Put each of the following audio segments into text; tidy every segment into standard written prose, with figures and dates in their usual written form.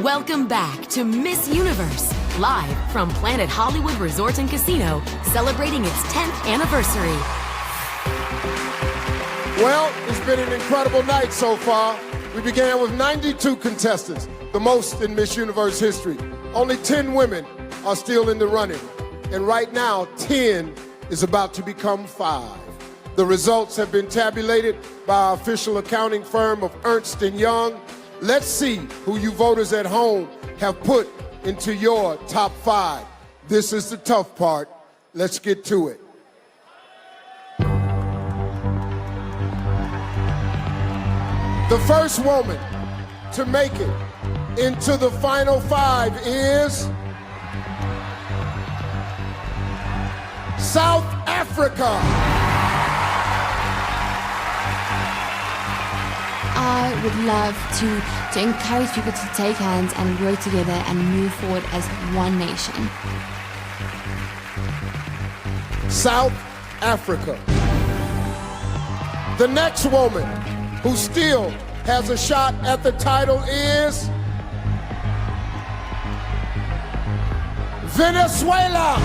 Welcome back to Miss Universe, live from Planet Hollywood Resort and Casino, celebrating its 10th anniversary. Well, it's been an incredible night so far. We began with 92 contestants, the most in Miss Universe history. Only 10 women are still in the running. And right now, 10 is about to become 5. The results have been tabulated by our official accounting firm of Ernst & Young. Let's see who you voters at home have put into your top 5. This is the tough part. Let's get to it. The first woman to make it into the final 5 is South Africa. I would love to encourage people to take hands and work together and move forward as one nation. South Africa. The next woman who still has a shot at the title is Venezuela.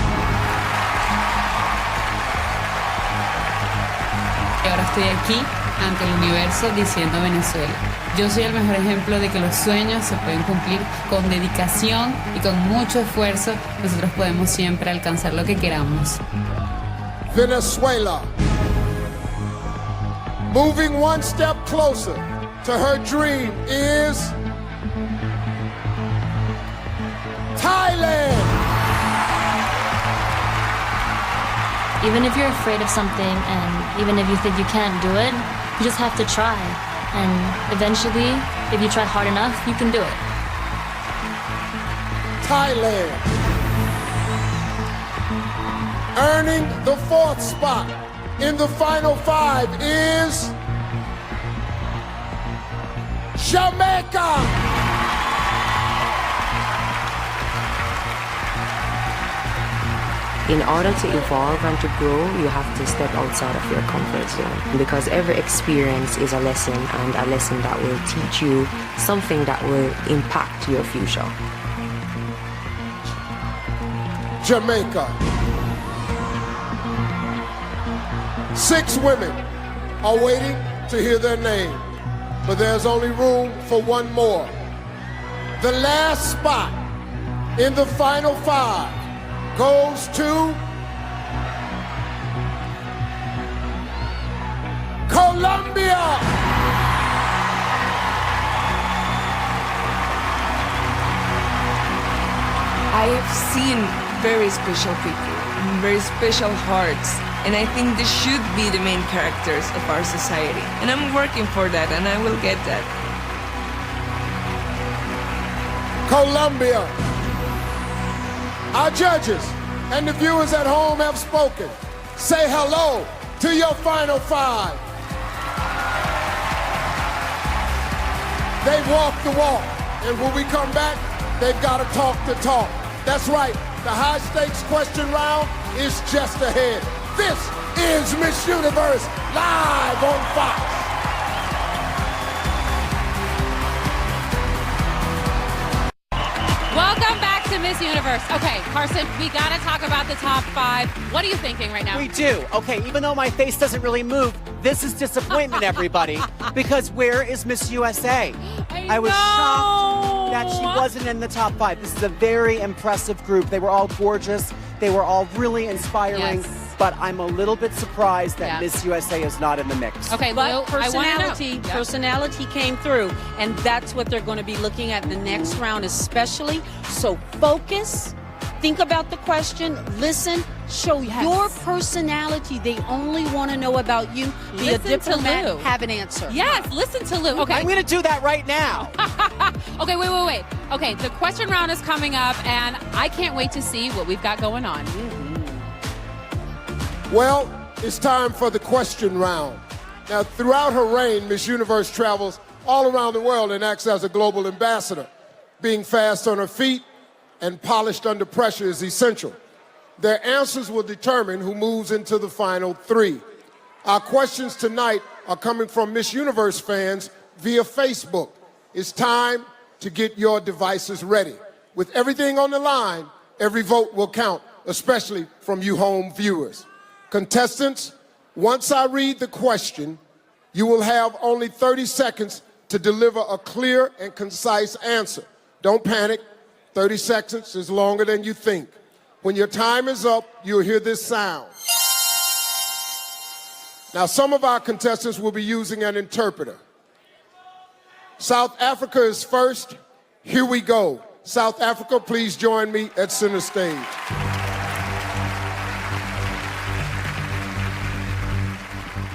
Y ahora estoy aquí ante el universo diciendo Venezuela. Yo soy el mejor ejemplo de que los sueños se pueden cumplir con dedicación y con mucho esfuerzo. Nosotros podemos siempre alcanzar lo que queramos. Venezuela. Moving one step closer to her dream is Thailand. Even if you're afraid of something and even if you think you can't do it, you just have to try. And eventually, if you try hard enough, you can do it. Thailand. Earning the 4th spot in the final 5 is Jamaica. In order to evolve and to grow, you have to step outside of your comfort zone, because every experience is a lesson, and a lesson that will teach you something that will impact your future. Jamaica. 6 women are waiting to hear their name, but there's only room for one more. The last spot in the final 5 goes to Colombia. I have seen very special people, very special hearts, and I think they should be the main characters of our society. And I'm working for that, and I will get that. Colombia. Our judges and the viewers at home have spoken. Say hello to your final 5. They've walked the walk, and when we come back, they've got to talk the talk. That's right, the high-stakes question round is just ahead. This is Miss Universe live on Fox. Welcome back to Miss Universe. Okay, Carson, we got to talk about the top 5. What are you thinking right now? We do. Okay, even though my face doesn't really move, this is disappointment, everybody. Because where is Miss USA? I was shocked that she wasn't in the top 5. This is a very impressive group. They were all gorgeous. They were all really inspiring. Yes. But I'm a little bit surprised that Miss USA is not in the mix. Okay, but Lou, personality came through, and that's what they're going to be looking at in the next round especially. So focus, think about the question, listen, show your personality. They only want to know about you. Be a diplomat, have an answer. Yes, listen to Lou. Okay. I'm going to do that right now. Okay, wait. Okay, the question round is coming up, and I can't wait to see what we've got going on. Well, it's time for the question round. Now, throughout her reign, Miss Universe travels all around the world and acts as a global ambassador. Being fast on her feet and polished under pressure is essential. Their answers will determine who moves into the final 3. Our questions tonight are coming from Miss Universe fans via Facebook. It's time to get your devices ready. With everything on the line, every vote will count, especially from you home viewers. Contestants, once I read the question, you will have only 30 seconds to deliver a clear and concise answer. Don't panic. 30 seconds is longer than you think. When your time is up, you'll hear this sound. Now, some of our contestants will be using an interpreter. South Africa is first. Here we go. South Africa, please join me at center stage.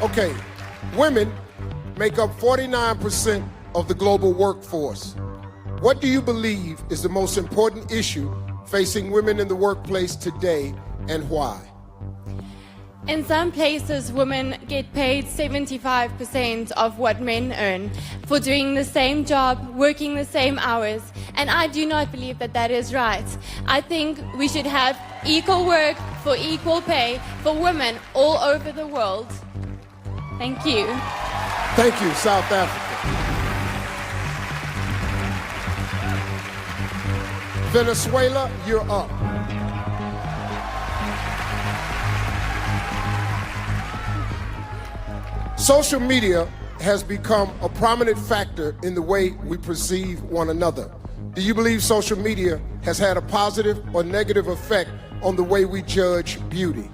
Okay, women make up 49% of the global workforce. What do you believe is the most important issue facing women in the workplace today, and why? In some places, women get paid 75% of what men earn for doing the same job, working the same hours, and I do not believe that that is right. I think we should have equal work for equal pay for women all over the world. Thank you. Thank you, South Africa. Venezuela, you're up. Social media has become a prominent factor in the way we perceive one another. Do you believe social media has had a positive or negative effect on the way we judge beauty?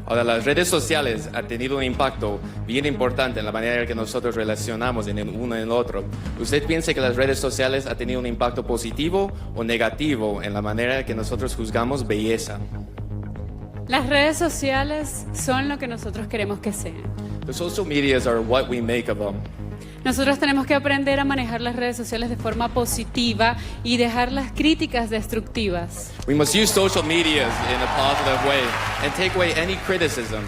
Ahora, las redes sociales han tenido un impacto bien importante en la manera en que nosotros relacionamos en el uno en el otro. ¿Usted piensa que las redes sociales han tenido un impacto positivo o negativo en la manera en que nosotros juzgamos belleza? Las redes sociales son lo que nosotros queremos que sean. The social medias are what we make of them. Nosotros tenemos que aprender a manejar las redes sociales de forma positiva y dejar las críticas destructivas. We must use social medias in a positive way and take away any criticisms.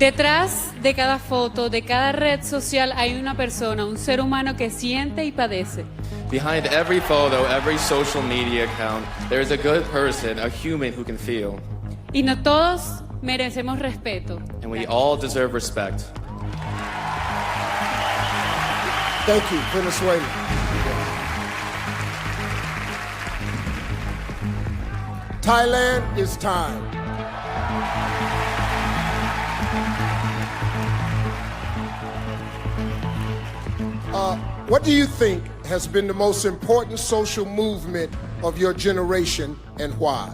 Detrás de cada foto, de cada red social hay una persona, un ser humano que siente y padece. Behind every photo, every social media account, there is a good person, a human who can feel. Y no todos merecemos respeto. And we all deserve respect. Thank you, Venezuela. Thailand, it's time. What do you think has been the most important social movement of your generation and why?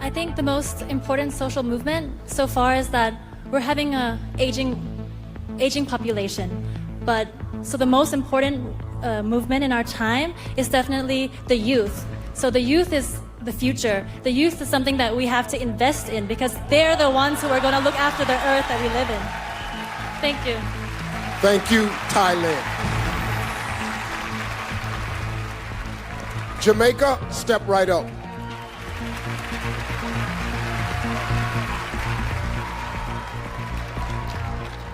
I think the most important social movement so far is that we're having a aging population. But so the most important movement in our time is definitely the youth. So the youth is the future. The youth is something that we have to invest in because they're the ones who are going to look after the earth that we live in. Thank you. Thank you, Thailand. Jamaica, step right up.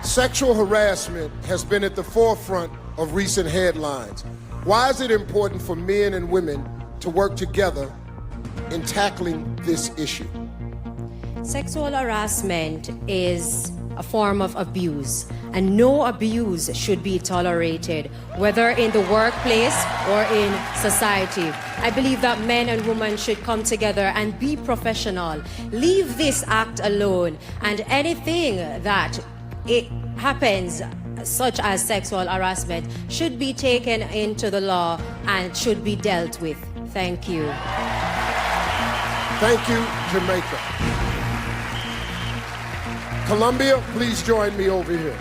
Sexual harassment has been at the forefront of recent headlines. Why is it important for men and women to work together in tackling this issue? Sexual harassment is a form of abuse, and no abuse should be tolerated, whether in the workplace or in society. I believe that men and women should come together and be professional. Leave this act alone, and anything that it happens, such as sexual harassment, should be taken into the law and should be dealt with. Thank you. Thank you, Jamaica. Colombia, please join me over here.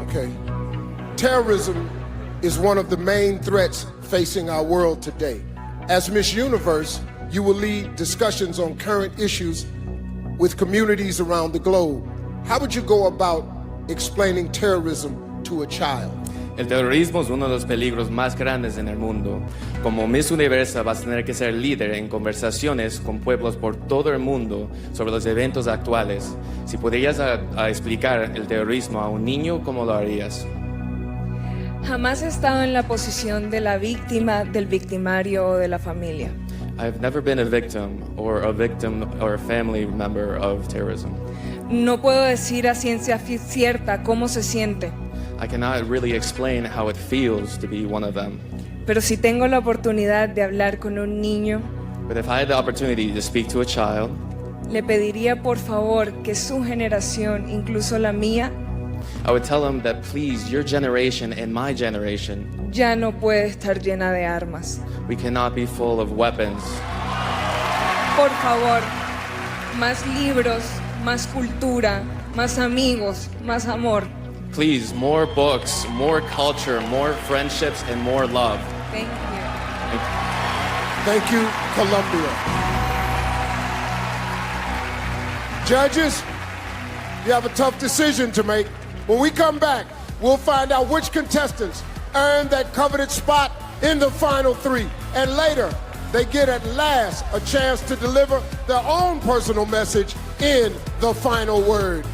Okay. Terrorism is one of the main threats facing our world today. As Miss Universe, you will lead discussions on current issues with communities around the globe. How would you go about explaining terrorism to a child? El terrorismo es uno de los peligros más grandes en el mundo. Como Miss Universo vas a tener que ser líder en conversaciones con pueblos por todo el mundo sobre los eventos actuales. Si podrías explicar el terrorismo a un niño, ¿cómo lo harías? Jamás he estado en la posición de la víctima, del victimario o de la familia. I've never been a victim or a family member of terrorism. No puedo decir a ciencia cierta cómo se siente, I cannot really explain how it feels to be one of them. pero si tengo la oportunidad de hablar con un niño, But if I had the opportunity to speak to a child, le pediría por favor que su generación, incluso la mía, I would tell them that please, your generation and my generation, ya no puede estar llena de armas. we cannot be full of weapons. Por favor, más libros, más cultura, más amigos, más amor. Please, more books, more culture, more friendships, and more love. Thank you. Thank you, Colombia. Judges, you have a tough decision to make. When we come back, we'll find out which contestants earned that coveted spot in the final three. And later, they get at last a chance to deliver their own personal message in the final word.